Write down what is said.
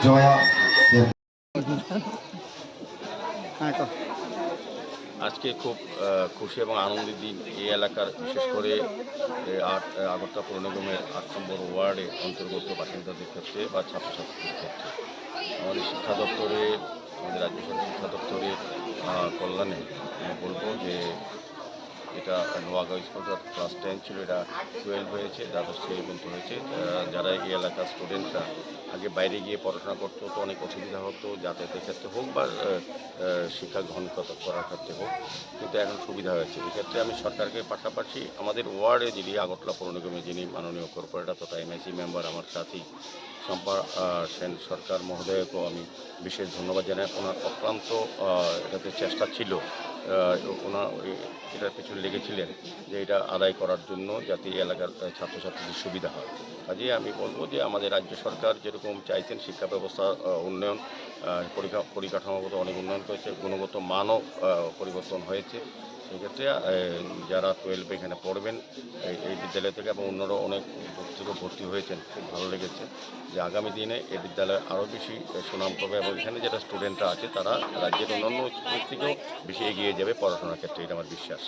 জয়া আজকে খুব খুশি এবং আনন্দের দিন এই এলাকার, বিশেষ করে আগরতলা পৌর নিগমের ৮ নম্বর ওয়ার্ডে অন্তর্গত বাসিন্দাদের ক্ষেত্রে বা ছাত্রছাত্রীদের ক্ষেত্রে। আমাদের শিক্ষা দপ্তরে, আমাদের রাজ্য সরকার শিক্ষা দপ্তরের কল্যাণে আমি বলব যে এটা নোয়াগাঁও স্কুল ক্লাস 10 ছিল, এটা 12 হয়েছে, দ্বাদশ শ্রেণী পর্যন্ত হয়েছে। যারা এই এলাকার স্টুডেন্টরা আগে বাইরে গিয়ে পড়াশোনা করতে হতো, অনেক অসুবিধা হতো যাতায়াতের ক্ষেত্রে হোক বা শিক্ষা গ্রহণ করার ক্ষেত্রে হোক, কিন্তু এখন সুবিধা হয়েছে। এক্ষেত্রে আমি সরকারকে পাশাপাশি আমাদের ওয়ার্ডে যিনি আগরতলা পৌর নিগমে যিনি মাননীয় কর্পোরেটর তথা এমআইসি মেম্বার আমার সাথী শম্পা সেন সরকার মহোদয়কেও আমি বিশেষ ধন্যবাদ জানাই। ওনার অক্লান্ত এটাতে চেষ্টা ছিল, ওনার এটার পিছনে লেগেছিলেন যে এটা আদায় করার জন্য যাতে এই এলাকার ছাত্রছাত্রীদের সুবিধা হয়। কাজেই আমি বলবো যে আমাদের রাজ্য সরকার যেরকম চাইছেন শিক্ষা ব্যবস্থা উন্নয়ন, পরিকাঠামোগত অনেক উন্নয়ন করেছে, গুণগত মানও পরিবর্তন হয়েছে। সেক্ষেত্রে যারা 12 এখানে পড়বেন এই বিদ্যালয় থেকে এবং অন্যরা অনেক থেকে ভর্তি হয়েছেন, খুব ভালো লেগেছে যে আগামী দিনে এই বিদ্যালয় আরও বেশি সুনাম করবে এবং এখানে যারা স্টুডেন্টরা আছে তারা রাজ্যের অন্যান্য স্কুল থেকেও বেশি এগিয়ে যাবে পড়াশোনার ক্ষেত্রে, এটা আমার বিশ্বাস।